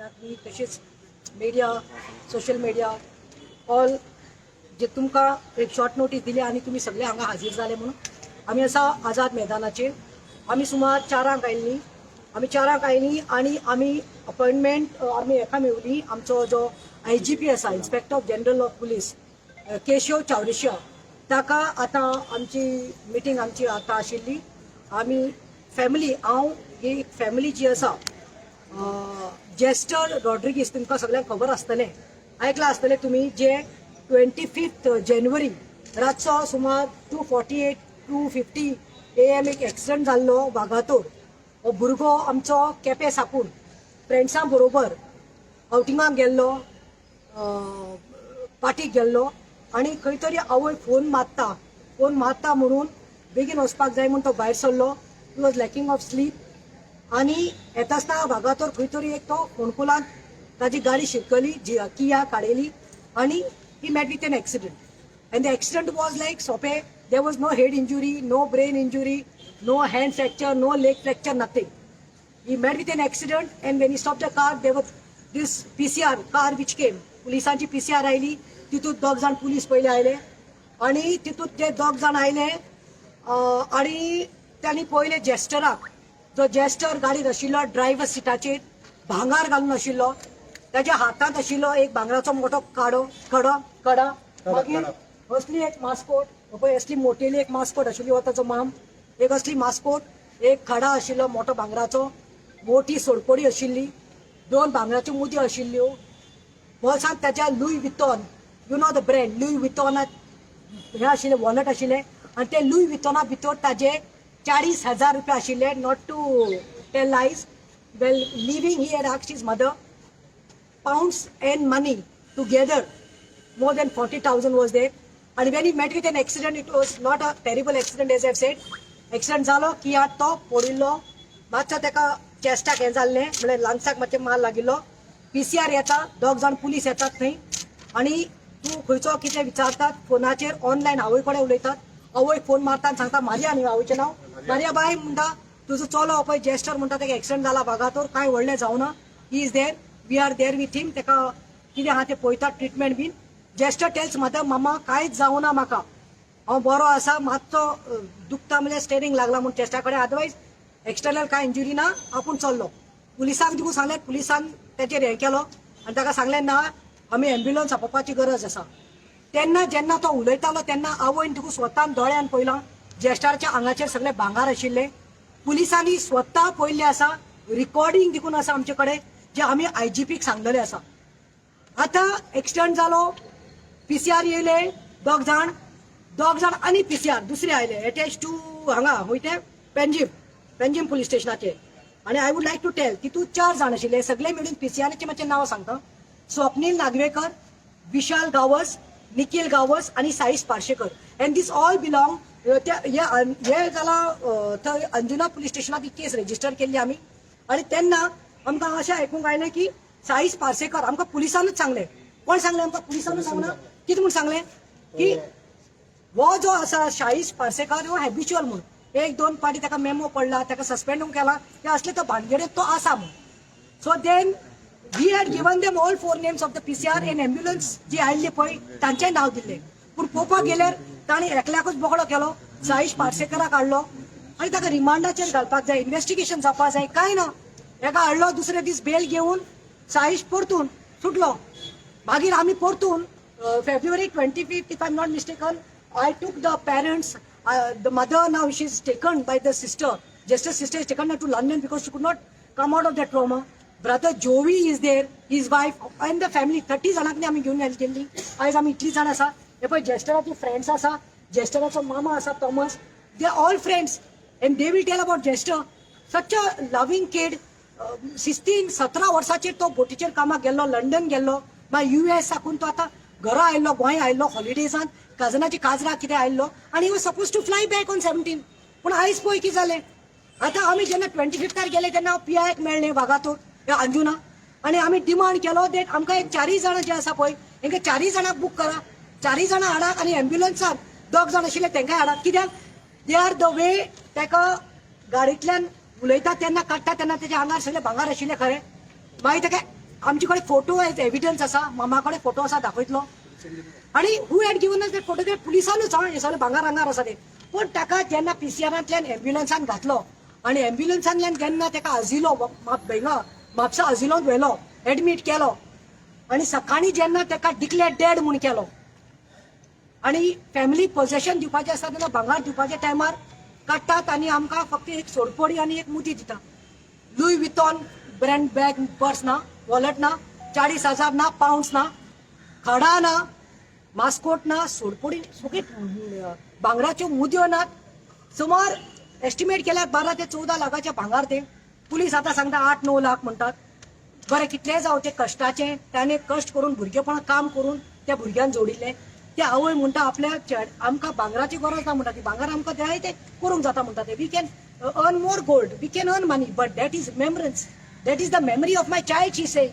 मी तसेच media social media all जे तुमकां एक शॉर्ट नोटीस दिली आणि तुम्ही सगळे हांगा हाजीर झाले म्हणून आम्ही असा आझाद मैदानाचेर आम्ही सुमार 4 आयिल्लीं आम्ही 4 आयिल्लीं आणि आम्ही अपॉइंटमेंट आम्ही एका मेवली आमचो जो IGP आसा inspector of general of police Keshav चावडेशिया ताका आतां आमची मिटींग आमची आतां आशिल्ली आमी फॅमिली हांव ही फॅमिली जी आसा जेस्टर रॉड्रिगीस तुमकां सगळ्यांक खबर आसतलें आयकलां आसतलें तुमी जे 25 जानेवारी रातचो सुमार 2:48 2:50 AM एक एक्सिडंट जाल्लो वागातोर हो भुरगो आमचो केपें साकून फ्रेंड्सां बरोबर आउटिंगाक गेल्लो पार्टीक गेल्लो आणि खंय तरी आवय फोन मारता म्हणून बेगीन वचपाक जाय म्हणून तो भायर सरलो he was lacking of sleep आणि येता आसतना वागातोर खंय तरी एक तो फोणकुलांत ताजी गाडी शिरकली किया काडयली आणि he met with an accident and the accident was like सोंपें there was no head injury no brain injury no hand fracture no leg fracture nothing he met with an accident and when he stop the car there was this PCR car which came पुलिसांची PCR आयली तितूंत 2 जाण police पयले आयले आणि तितूंत ते 2 जाण आयले आणि त्यांनी पयले जेस्टराक जो जेस्टर गाडीत आशिल्लो ड्रायव्हर सिटाचेर भांगार घालून आशिल्लो त्याच्या हातांत आशिल्लो एक भांगराचो मोठो कडा मागीर असली एक मास्कोट पळय असली मोटेली एक मास्कोट आशिल्ली हो ताचो माम एक असली मास्कोट एक खडा आशिल्लो मोठो भांगराचो मोठी सोडपडी आशिल्ली 2 भांगराच्यो मुदयो आशिल्ल्यो बोल्सांत त्याच्या Louis Vuitton you know the brand लुई वितॉनात हे आशिल्ले वॉलेट आशिल्ले आणि ते लुई वितॉना भितर ताजे 40,000 रुपया आशिल्ले not to tell lies well living he had asked his mother pounds and money together more than 40,000 was there and when he met with an accident it was not a terrible accident as I've said accident जालो की तो पडिल्लो मातसो तेका चेस्टाक हे जाल्ले म्हणजे लांगसाक मातशें मार लागिल्लो PCR येता 2 जाण पुलीस येतात थंय आणि तूं खंयचो कितें विचारतात फोनाचेर ऑनलायन आवय कडेन उलयतात आवय फोन मारता आनी सांगता मारिया न्ही आवयचें नांव मारिया बाय म्हणटा तुजो चलो पळय जेस्टर म्हणटा तेका एक्सिडंट जाला वागातोर कांय व्हडलें जावना he is there we are there with him तेका कितें आहा तें पळयतात treatment been Jester tells mother मामा कांयच जावना म्हाका हांव बरो आसा मातसो दुखता म्हणजे स्टेरींग लागला म्हणून चेस्टा कडेन अदरवायज एक्सटर्नल कांय इंजुरी ना आपूण चल्लो पुलिसांक देखून सांगलें पुलिसान तेचेर हें केलो आनी ताका सांगलें ना आमी एम्ब्युलन्स आपोवपाची गरज आसा तेन्ना जेन्ना तो उलयतालो तेन्ना आवयन देखून स्वतान दोळ्यान पळयलां जेस्टारच्या आंगाचेर सगळे भांगार आशिल्ले पुलिसांनी स्वता पळयल्लें आसा रिकॉर्डिंग देखून आसा आमचे कडेन जे आमी IGPक सांगलेले आसा आतां एक्सिडंट जालो PCR येयले 2 जाण आनी PCR दुसरे आयले अटॅच टू हांगा खंय ते पेंजीम पुलीस स्टेशनाचेर आणि I would like to tell तितूंत 4 जाण आशिल्ले सगळे मेळून PCRचे मातशें नांव सांगता स्वप्नील नागवेकर विशाल गावस निखिल गावस आणि Saish Parsekar and these all belong हे जाला थंय अंजुना पुलीस स्टेशनात ही केस रजिस्टर केल्ली आमी आणि तेन्ना आमकां अशें आयकूंक आयलें की साईश पार्सेकर आमकां पुलिसानूच सांगलें कोण सांगलें आमकां पुलिसानूच सांगना कितें म्हूण सांगलें की हो जो आसा साईश पार्सेकर हो हॅबिच्युअल म्हणून 1-2 पाटी ताका मेमो पडला ताका सस्पेंड केला ते असले तो भानगडेत तो आसा म्हणून so then we had given them all 4 names of the PCR an ambulance जी आयिल्ली पळय तांचें नांव दिल्लें पूण पळोवपाक गेल्यार ताणें एकल्याकूच बोकडो केलो साईश पार्सेकराक हाडलो आनी ताका रिमांडाचेर घालपाक जाय इन्व्हेस्टिगेशन जावपाक जाय कांय ना एका हाडलो दुसरे दीस बेल घेवन साईश परतून सुटलो मागीर आमी परतून February 25th if I'm not mistaken I took the parents the mother now she is taken by the sister just a sister is taken to London because she could not come out of that trauma brother Jovi is there his wife and the family 30 जाणांनी आमी घेवन गेल्ली आयज आमी इतली जाण आसा हे पळय जेस्टराचे फ्रेंड्स आसा जेस्टराचो मामा आसा Thomas they are all friends and they will tell about Jester such a loving kid 16-17 वर्साचेर तो बोटीचेर कामाक गेल्लो लंडन गेल्लो मागीर US साकून तो आतां घरा आयल्लो गोंय आयल्लो हॉलिडेजान काजनाची काजरां कितें आयल्लो आनी was suppose to fly back on 17 पूण आयज पळय कितें जालें आतां आमी जेन्ना 25th गेले तेन्ना हांव PIक मेळ्ळें वागातोर अंजुना आनी आमी डिमांड केलो देट आमकां एक 4 जाणां जे आसा पळय हेंकां 4 जाणांक बूक करा 4 जाणां हाडात आनी एम्ब्युलन्सान 2 जाण आशिल्ले तेंकाय हाडात कित्याक दे आर द वे तेका गाडयेंतल्यान उलयता तेन्ना काडटा तेन्ना तेच्या आंगार सगळे भांगार आशिल्ले खरें मागीर तेका आमचे कडेन फोटो एविडन्स आसा, मामा कडेन फोटो आसा, दाखयतलो. आणि who had given us that photograph? पुलिसानूच हे सगळे भांगार आंगार आसा ते. पण ताका जेन्ना पीसीआरांतल्यान एम्ब्युलन्सान घातलो आणि एम्ब्युलन्सांतल्यान जेन्ना ताका अजिलो म्हापसा अजिलोंत व्हेलो, एडमीट केलो आणि सकाळी जेन्ना ताका डिक्लेअर डेड म्हूण केलो आणि फॅमिली पोजेशन दिवपाचें आसता तेन्ना भांगार दिवपाच्या टायमार काडटात आणि आमकां फक्त एक सोडपडी आणि एक मुदी दिता. लुई वितॉन ब्रँड बॅग पर्स ना, वॉलेट ना, 40,000 ना, पाउंड्स ना, खडा ना, मास्कोट ना, सोडपडी सगळे भांगराच्यो मुद्यो नात. सुमार एस्टिमेट केल्यार 12 ते 14 लाखाचे भांगार ते. पुलीस आता सांगता 8-9 लाख म्हणटात. बरें कितले जावं ते कश्टाचे, त्याने कश्ट करून भुरगेपणां काम करून त्या भुरग्यांक जोडिल्ले. ते आवय म्हणटा आपल्या आमकां भांगराची गरज ना म्हणटा, ती भांगार आमकां जाय ते करूंक जाता म्हणटा ते. We can earn more gold, we can earn money, but that is remembrance, that is the memory of my child, she say.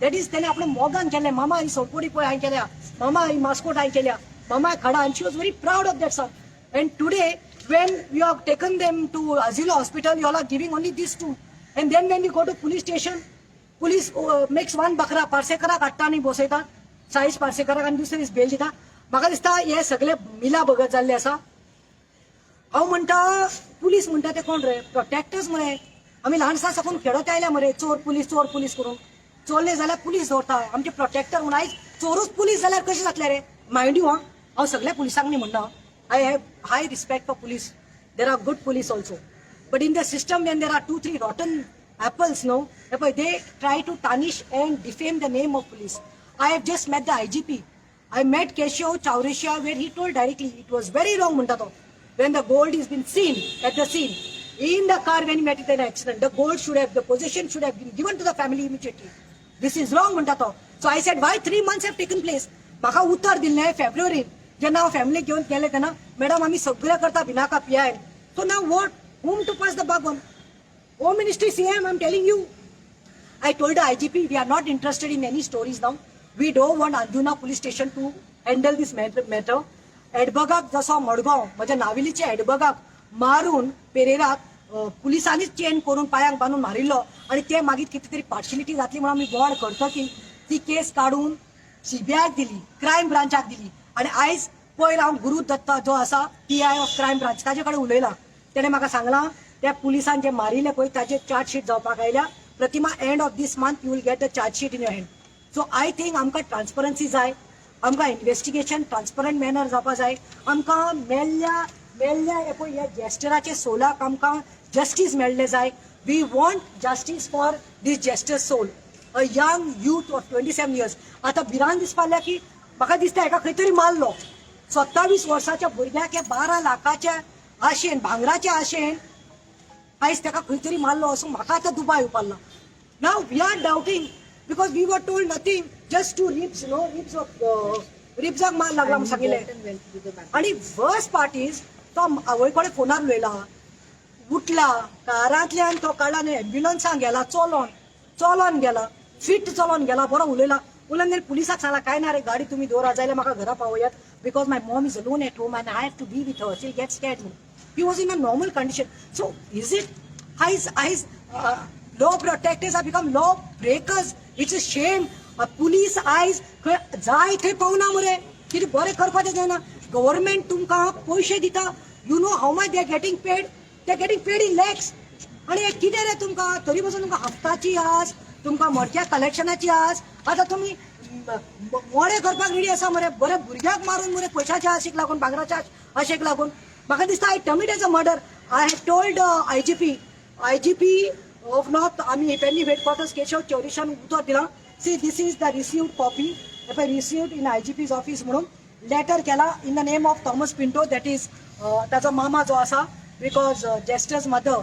That is त्याने आपल्या मोगान केलें. मामा ही सोडपडी पळय हांवें केल्या, मामा ही मास्कोट हांवें केल्या, मामा खडा, and she was very proud of that son. And today when you have taken them to Asilo hospital, you all are giving only these two. And then when you go to police station, police makes one bakra, पार्सेकराक हाडटा आनी बसयतात, साईश पार्सेकराक, आनी दुसरे दीस bell दिता. म्हाका दिसता हे सगळे मिला भगत जाल्ले आसा. हांव म्हणटा पुलीस म्हणटा ते कोण रे? प्रोटेक्टर्स मरे. आमी ल्हानसा साकून खेळत आयल्या मरे, चोर पुलीस करून. चोरले जाल्यार पुलीस दवरता, आमचे प्रोटेक्टर म्हणून. आयज चोरूच पुलीस जाल्यार कशें जातले रे? मायंड यू, हांव सगळ्या पुलिसांक न्ही म्हणना. I have high respect for police. There are good police also. But in the system when there are 2-3 rotten apples, no, they try to tarnish and defame the name of police. I have just met the IGP. I met Keshav Chaurishya, where he told directly it was very wrong म्हणटा तो. When the gold is been seen at the scene, in the car when he met it in an accident, the gold should have, the possession should have been given to the family immediately. This is wrong म्हणटा तो. So I said, why 3 months have taken place? म्हाका उत्तर दिल्लें फेब्रुवारीन, जेन्ना हांव family घेवन गेले तेन्ना, मॅडम आमी सगळें करता Binaca पियाय. So now what? Whom to pass the buck on? Home Ministry, CM, I'm telling you. I told the IGP, we are not interested in any stories now. We don't want Anjuna police station to handle this matter. एडबगाक जसो मडगांव, म्हज्या नाविलीचे एडबगाक मारून पेरेराक पुलिसांनीच chain करून पांयांक बांदून मारिल्लो आणि ते मागीर कितें तरी पार्शिलिटी जातली म्हणून आमी गोड करतकी ती केस काडून सीबीआयक दिली, क्रायम ब्रांचाक दिली. आणि आयज पयर हांव गुरू दत्ता जो आसा PI ऑफ क्रायम ब्रांच ताजे कडेन उलयला. तेणें म्हाका सांगलां त्या पुलिसान जे मारिल्ले पळय ताजे चार्जशीट जावपाक आयल्या. Pratima end of this month you will get a chargesheet in your hand. So I think आमकां ट्रान्सपरन्सी जाय, आमकां इन्व्हेस्टिगेशन ट्रान्सपरंट मॅनर जावपा जाय. आमकां मेल्ल्या हे पळय ह्या जेस्टराचे सोलाक आमकां जस्टीस मेळ्ळें जाय. We want justice for this jester's soul, a young youth of 27 years. आतां भिरांत दिसपाक की म्हाका दिसता हेका खंय तरी मारलो. 27 वर्साच्या भुरग्याक 12 लाखाच्या आशेन, भांगराच्या आशेन आयज ताका खंय तरी मारलो असो म्हाका आतां दुबाव येवपाक. Now we are doubting because we were told nothing, just two ribs, no रिब्साक मार लागला म्हणून सांगिल्लें. आणि वर्स्ट पार्ट इज तो आवय कडेन फोनार उलयला, उठला कारांतल्यान, तो काडला आनी एम्ब्युलन्सांत गेला, चलोन गेला, फिट चलोन गेला, बरो उलयला. उलयन पुलिसाक सांगला काय ना रे, गाडी तुमी दवरा जाल्यार म्हाका घरा पावयात, because my mom is alone at home and I have to be with her, she get scared म्हणून. He was in a normal condition. So is it law protectors have become law breakers? It's a shame. Police eyes जाय थंय पावना मरे, कितें बरें करपाक जायना. Government तुमकां पयशे दिता, you know how much they are getting paid? They are getting paid in lakhs. आणि कितें रे तुमकां तरी पासून तुमकां हप्ताची आस, तुमकां मोडक्या कलेक्शनाची आस. आतां तुमी मोडे करपाक रेडी आसा मरे, बरे भुरग्याक मारून मरे पयशाच्या आशेक लागून, भांगराच्या आशेक लागून. म्हाका दिसता I term it as a murder. I have told IGP of north, आमी पेडणी हेडक्वार्टर्स केशव चौरिशान उतर दिलां. See this is the received copy, received in IGP's office म्हणून लेटर केला in the name of Thomas Pinto, that is ताचो मामा जो आसा, because gestures mother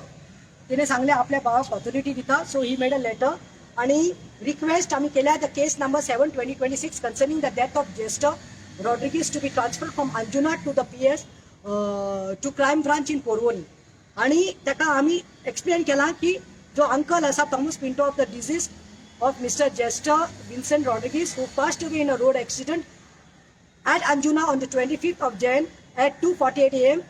तिने सांगले आपल्या भावाक ऑथॉरिटी दिता. So he made a letter आणि रिक्वेस्ट आमी केल्या the case number 7/2026 concerning the death of Jester Rodrigues to be transferred from Anjuna to the PS to crime branch in Porvorim. आणि ताका आमी एक्सप्लेन केला की जो अंकल आसा Thomas Pinto of the deceased of mister Jester Vincent Rodrigues who passed away in a road accident at Anjuna on the 25th of Jan at 2:48 AM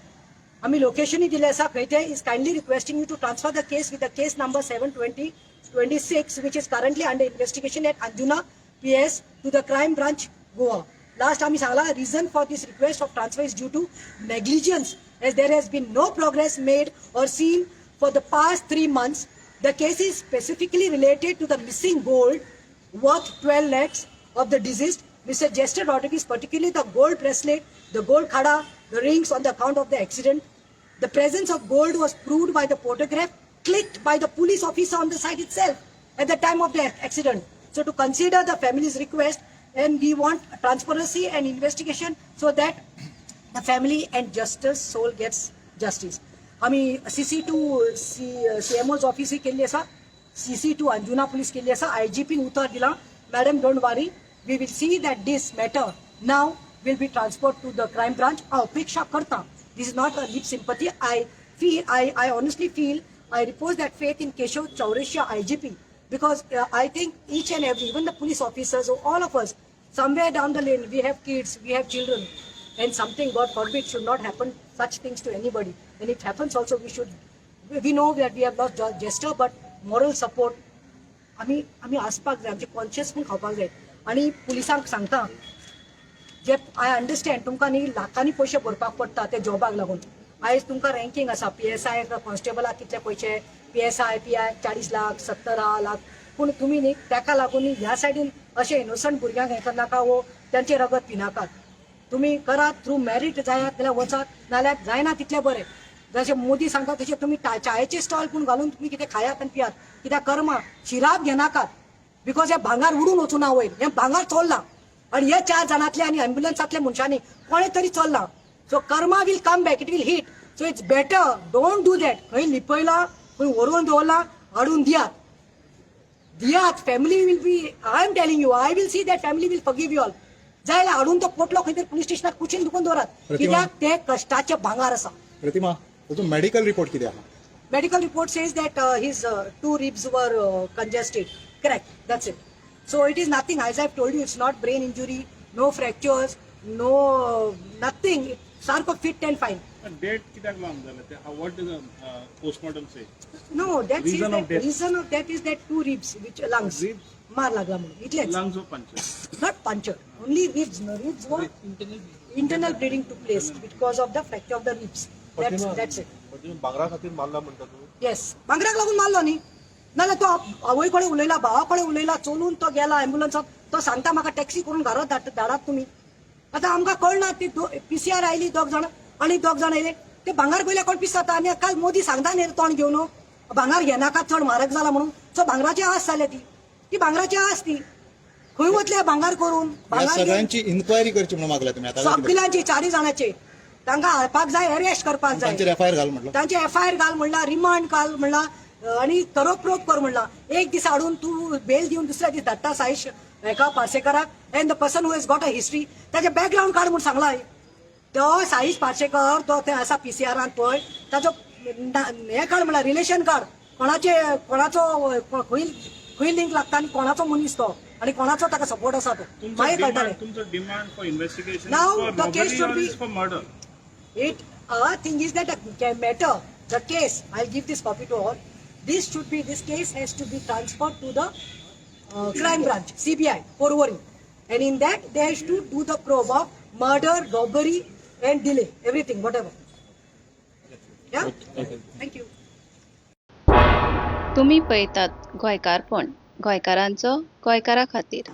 आम्ही लोकेशनही दिले आसा खंय ते is kindly requesting you to transfer the case with the case number 72026 which is currently under investigation at Anjuna PS to the crime branch Goa. Last आम्ही सांगला reason for this request of transfer is due to negligence as there has been no progress made or seen for the past 3 months. The case is specifically related to the missing gold worth 12 lakhs of the deceased Mr. Jester Rodriguez, particularly the gold bracelet, the gold khada, the rings on the account of the accident. The presence of gold was proved by the photograph clicked by the police officer on the site itself at the time of the accident. So to consider the family's request, and we want transparency and investigation so that the family and justice soul gets justice. आम्ही CC2 CMO's office केली आसा, CC2 Anjuna police केली आसा, IGP उतर दिला. Madam, don't worry. We will see that this matter now will be transferred to the crime branch. अपेक्षा करता. This is not a lip sympathy. I honestly feel, I repose that faith in Keshav Chaureshya IGP because I think each and every, even the police officers or all of us, somewhere down the lane, we have kids, we have children, and something, God forbid, should not happen such things to anybody. And it happens also, we know that we have lost Jester, but moral support, आम्ही आसपाक जाय, आमचे conscious पण खावपाक जाय. आणि पुलिसांक सांगता जे आय अंडरस्टँड तुमकां न्ही लाखांनी पयशे भरपाक पडटा ते जॉबाक लागून. आयज तुमकां रँकींग आसा, PSI कॉन्स्टेबलाक कितले पयशे, PSI PI 40 लाख 70 लाख, पूण तुमी न्ही ताका लागून न्ही ह्या सायडीन अशे इनोसंट भुरग्यांक हें करनाका वो त्यांचे रगत पिनाकात. तुम्ही करात थ्रू मॅरीट जायात जाल्यार वचात, नाल्यार जायना तितले बरें. जशें मोदी सांगता तशें तुमी चायेचे स्टॉल पूण घालून तुमी कितें खायात आनी पियात, कित्याक कर्मा शिराप घेनाकात. बिकॉज हे भांगार उडून वचूं ना वयर, हें भांगार चोरलां आणि हे 4 जाणांतले आनी अँब्युलन्सांतल्या मनशांनी कोणे तरी चोरलां. So karma will come back, it will hit. So it's better, don't do that. खंय लिपयला खंय व्हरून दवरला, हाडून दियात. Family will be, I am telling you, I will see that family will forgive you all. जायला हाडून तो पोटलो खंय तरी पुलीस स्टेशनाक कुशीन दुखून दवरात, कित्याक ते कश्टाचे भांगार आसा. प्रतिमा, तुजो मेडिकल रिपोर्ट कितें आहा? Medical report says that his 2 ribs were congested. Correct. That's it. So it is nothing. As I've told you, it's not brain injury, no fractures, no nothing. Sarko fit and fine. Dead कित्याक लांब जालें ते? What does the postmortem say? No, that says Reason that of death. reason of death is that 2 ribs, which lungs. Ribs? मार लागला म्हणून. इतलेच. Lungs of puncture. Not puncture. Only ribs. No, ribs were internal bleeding took place because of the fracture of the ribs. That's it. भांगरा खातीर मारला म्हणटा तूं? Yes, भांगराक लागून मारलो न्ही. नाल्यार तो आवय कडेन उलयला, भावा कडेन उलयला, चलून तो गेला एम्ब्युलन्सात. तो सांगता म्हाका टॅक्सी करून घरात धाडात तुमी. आतां आमकां कळना ती PCR आयली 2 जाण आनी 2 जाण आयले. ते भांगार पयल्या कोण पिसता आनी काल मोदी सांगता न्ही तोंड घेवन भांगार घेनाका चड म्हारग जाला म्हणून. सो भांगराची आस जाल्या ती भांगराची आस ती. खंय वतले भांगार करून? सगळ्यांची इन्क्वायरी करची म्हणून मागला तुमी आता? सगळ्यांची 4 जाणांचे. तांकां हाडपाक जाय, अरेस्ट करपाक जाय. तांचेर FIR घाल म्हणलं. तांचे FIR घाल म्हणला, रिमांड घाल म्हणला आणि तरोप्रोत कर म्हणला. एक दीस हाडून तू बेल दिवन दुसऱ्या दीस धाडटा साईश हेका पार्सेकराक, and the person who has got a history ताचे बॅकग्राऊंड काढ म्हणून सांगला. तो साईश पार्सेकर तो ते आसा PCRांत पळय, ताचो हे काढ म्हणला, रिलेशन काढ. कोणाचो खंय लिंक लागता आनी कोणाचो मनीस तो आणि कोणाचो ताका सपोर्ट आसा तो मागीर कळटलें. तुमचो demand for investigation Now for the case should robbery be- for murder? Our thing is that a matter, the case, I'll give this copy to all. This case has to be transferred to the crime branch, CBI, Porvorim. And in that, they have to do the probe of murder, robbery, and delay, everything, whatever. Yeah? Thank you. तुम्ही पळयतात गोंयकारपण, गोंयकारांचो गोंयकारा खातीर.